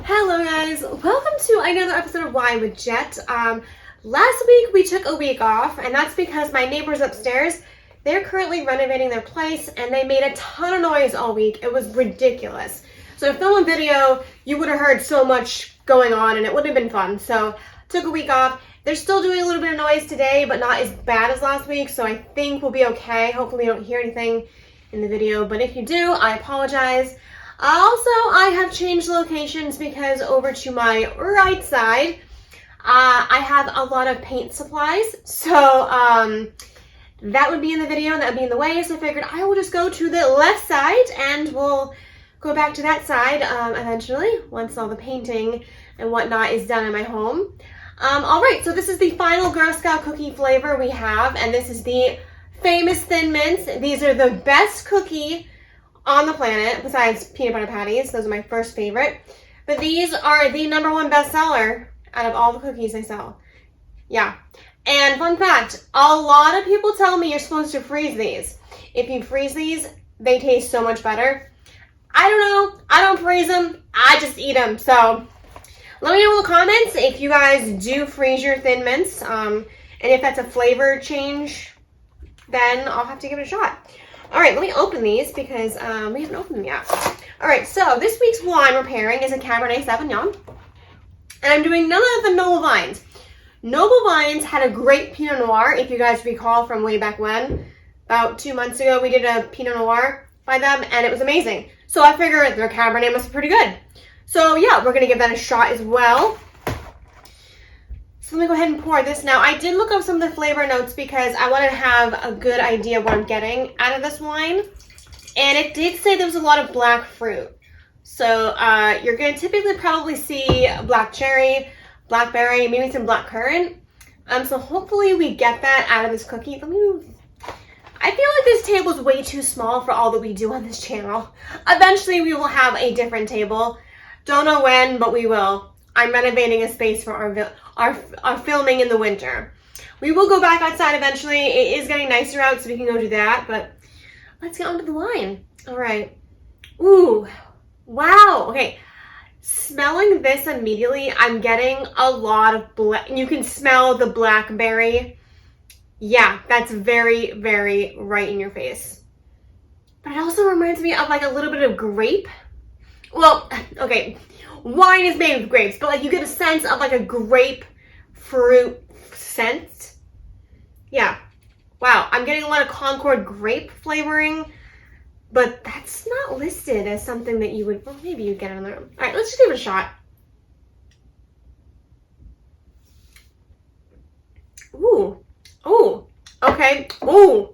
Hello guys, welcome to another episode of WineWithJet. Last week we took a week off, and that's because my neighbors upstairs, they're currently renovating their place and they made a ton of noise all week. It was ridiculous. So to film a video, you would have heard so much going on and it wouldn't have been fun. So took a week off. They're still doing a little bit of noise today, but not as bad as last week, so I think we'll be okay. Hopefully you don't hear anything in the video, but if you do, I apologize. Also, I have changed locations because over to my right side, I have a lot of paint supplies. So that would be in the video and that would be in the way. So I figured I will just go to the left side and we'll go back to that side eventually once all the painting and whatnot is done in my home. All right, so this is the final Girl Scout cookie flavor we have, and this is the famous Thin Mints. These are the best cookie on the planet, besides peanut butter patties. Those are my first favorite. But these are the #1 bestseller out of all the cookies I sell. Yeah. And fun fact, a lot of people tell me you're supposed to freeze these. If you freeze these, they taste so much better. I don't know. I don't freeze them. I just eat them. So let me know in the comments if you guys do freeze your Thin Mints. And if that's a flavor change, then I'll have to give it a shot. All right, let me open these because we haven't opened them yet. All right, so this week's wine we're pairing is a Cabernet Sauvignon. And I'm doing none of the Noble Vines. Noble Vines had a great Pinot Noir, if you guys recall from way back when. About 2 months ago, we did a Pinot Noir by them, and it was amazing. So I figured their Cabernet must be pretty good. So yeah, we're going to give that a shot as well. So let me go ahead and pour this now. I did look up some of the flavor notes because I wanted to have a good idea of what I'm getting out of this wine. And it did say there was a lot of black fruit. So you're going to typically probably see black cherry, blackberry, maybe some black currant. So hopefully we get that out of this cookie. I feel like this table is way too small for all that we do on this channel. Eventually we will have a different table. Don't know when, but we will. I'm renovating a space for our filming in the winter. We will go back outside eventually. It is getting nicer out, so we can go do that, but let's get on to the wine. All right. Ooh, wow. Okay, smelling this immediately, I'm getting a lot of black. You can smell the blackberry. Yeah, that's very, very right in your face. But it also reminds me of like a little bit of grape. Well, okay, wine is made with grapes, but like you get a sense of like a grapefruit scent. Yeah. Wow, I'm getting a lot of Concord grape flavoring, but that's not listed as something that you would, well, maybe you'd get on their own. All right, let's just give it a shot. Ooh. Ooh. Okay. Ooh.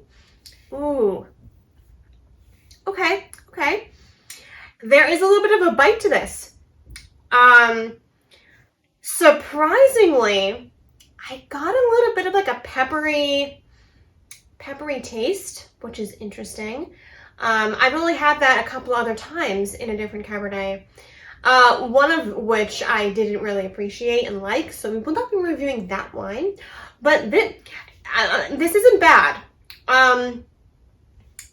Ooh. Okay. Okay. There is a little bit of a bite to this. Surprisingly, I got a little bit of like a peppery taste, which is interesting. I've only had that a couple other times in a different Cabernet. One of which I didn't really appreciate and like, so we will not be reviewing that wine. But this isn't bad.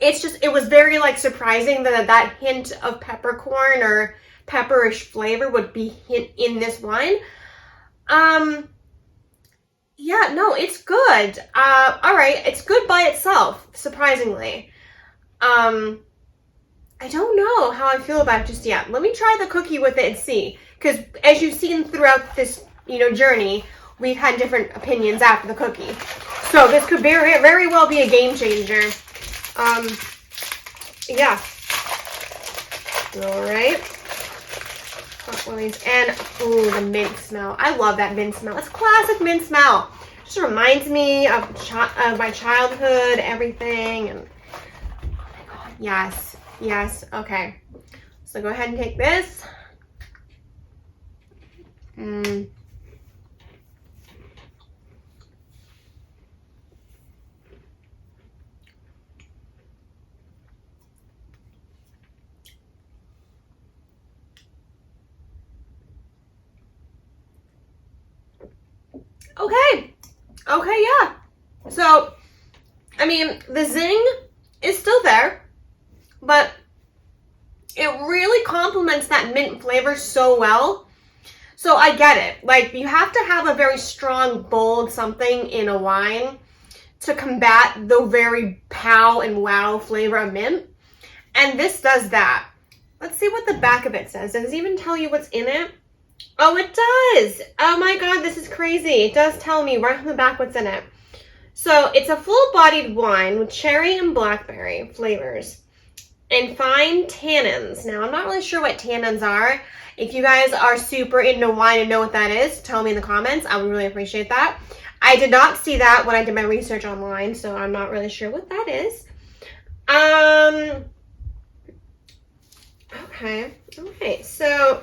It was very like surprising that hint of peppercorn or pepperish flavor would be in this wine. Yeah, no, it's good. All right, it's good by itself, surprisingly. I don't know how I feel about it just yet. Let me try the cookie with it and see, because as you've seen throughout this, journey, we've had different opinions after the cookie. So this could very, very well be a game changer. Yeah. All right. And, ooh, the mint smell. I love that mint smell. It's classic mint smell. Just reminds me of my childhood, everything. And, oh my God, yes, yes. Okay. So go ahead and take this. Okay, yeah. So, I mean, the zing is still there, but it really complements that mint flavor so well So I get it. Like, you have to have a very strong, bold something in a wine to combat the very pow and wow flavor of mint. And this does that. Let's see what the back of it says. Does it even tell you what's in it? Oh, it does. Oh my God, this is crazy. It does tell me right on the back what's in it. So it's a full-bodied wine with cherry and blackberry flavors and fine tannins. Now, I'm not really sure what tannins are. If you guys are super into wine and know what that is, tell me in the comments. I would really appreciate that. I did not see that when I did my research online, so I'm not really sure what that is. Okay, so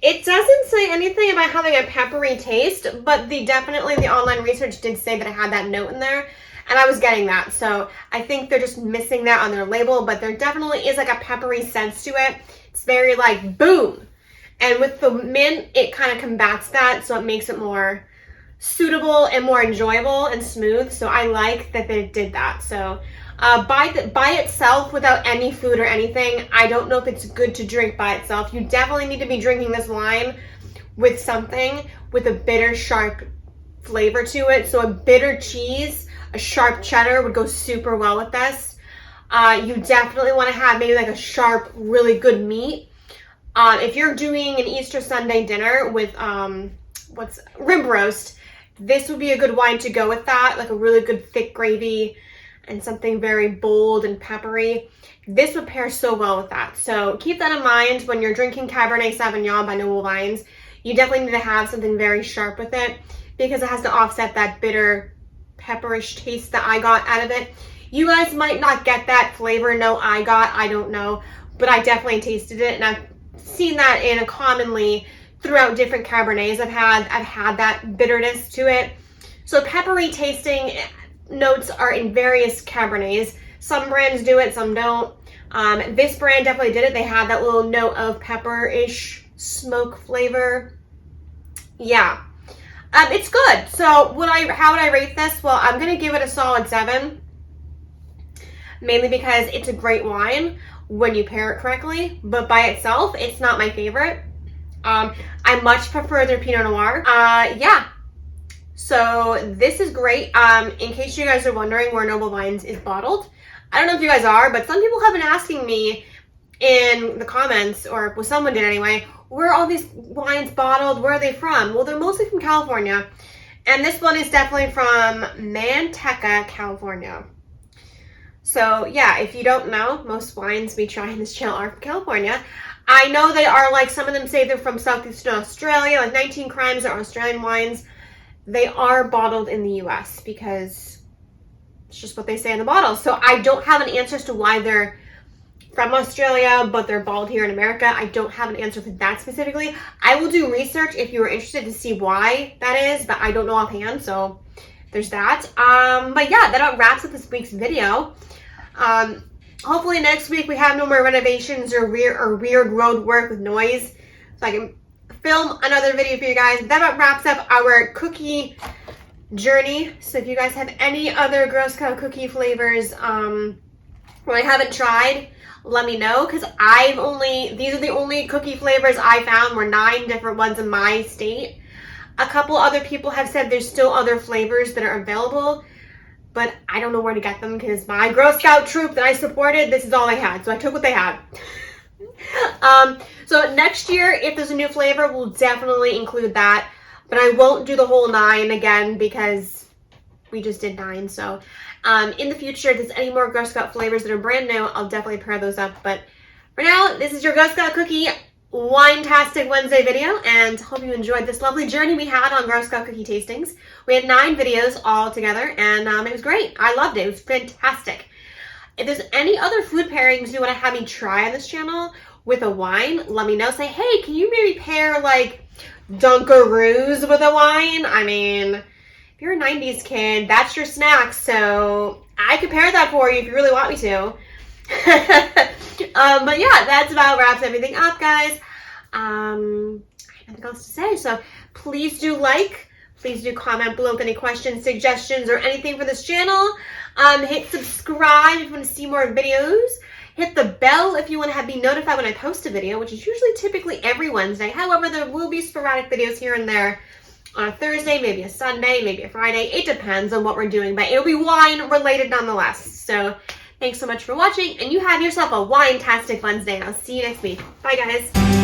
it doesn't say anything about having a peppery taste, but definitely the online research did say that it had that note in there, and I was getting that. So I think they're just missing that on their label, but there definitely is like a peppery sense to it. It's very like boom. And with the mint, it kind of combats that, so it makes it more suitable and more enjoyable and smooth. So I like that they did that. So by itself, without any food or anything, I don't know if it's good to drink by itself. You definitely need to be drinking this wine with something with a bitter, sharp flavor to it. So a bitter cheese, a sharp cheddar would go super well with this. You definitely want to have maybe like a sharp, really good meat. If you're doing an Easter Sunday dinner with rib roast, this would be a good wine to go with that, like a really good thick gravy and something very bold and peppery. This would pair so well with that. So keep that in mind when you're drinking Cabernet Sauvignon by Noble Vines. You definitely need to have something very sharp with it because it has to offset that bitter, pepperish taste that I got out of it. You guys might not get that flavor note I got, I don't know, but I definitely tasted it, and I've seen that in commonly throughout different Cabernets I've had that bitterness to it. So peppery tasting notes are in various Cabernets. Some brands do it, some don't. This brand definitely did it. They had that little note of pepper-ish smoke flavor. Yeah, it's good. So how would I rate this? Well, I'm gonna give it a solid 7, mainly because it's a great wine when you pair it correctly, but by itself, it's not my favorite. I much prefer their Pinot Noir. Yeah. So this is great. In case you guys are wondering where Noble Vines is bottled, I don't know if you guys are, but some people have been asking me in the comments, or well, someone did anyway, where are all these wines bottled? Where are they from? Well, they're mostly from California. And this one is definitely from Manteca, California. So yeah, if you don't know, most wines we try in this channel are from California. I know they are, like, some of them say they're from Southeastern Australia, like 19 Crimes are Australian wines. They are bottled in the US because it's just what they say in the bottle. So I don't have an answer as to why they're from Australia, but they're bottled here in America. I don't have an answer for that specifically. I will do research if you are interested to see why that is, but I don't know offhand, so there's that. But yeah, that wraps up this week's video. Hopefully next week we have no more renovations or weird road work with noise, so I can film another video for you guys. That wraps up our cookie journey. So if you guys have any other Girl Scout cookie flavors well, I haven't tried, let me know, because these are the only cookie flavors I found. Were 9 different ones in my state. A couple other people have said there's still other flavors that are available, but I don't know where to get them because my Girl Scout troop that I supported, this is all I had, so I took what they had. So next year, if there's a new flavor, we'll definitely include that, but I won't do the whole 9 again because we just did 9. So in the future, if there's any more Girl Scout flavors that are brand new, I'll definitely pair those up. But for now, this is your Girl Scout Cookie Wine-tastic Wednesday video, and hope you enjoyed this lovely journey we had on Girl Scout cookie tastings. We had 9 videos all together, and it was great. I loved it. It was fantastic. If there's any other food pairings you want to have me try on this channel with a wine, let me know. Say, hey, can you maybe pair like Dunkaroos with a wine? I mean, if you're a 90s kid, that's your snack, so I could pair that for you if you really want me to. But yeah, that's about wraps everything up, guys. I have nothing else to say, so please do please do comment below with any questions, suggestions, or anything for this channel. Hit subscribe if you want to see more videos. Hit the bell if you want to be notified when I post a video, which is usually typically every Wednesday. However, there will be sporadic videos here and there on a Thursday, maybe a Sunday, maybe a Friday. It depends on what we're doing, but it'll be wine related nonetheless. So thanks so much for watching, and you have yourself a wine-tastic Wednesday. I'll see you next week. Bye, guys.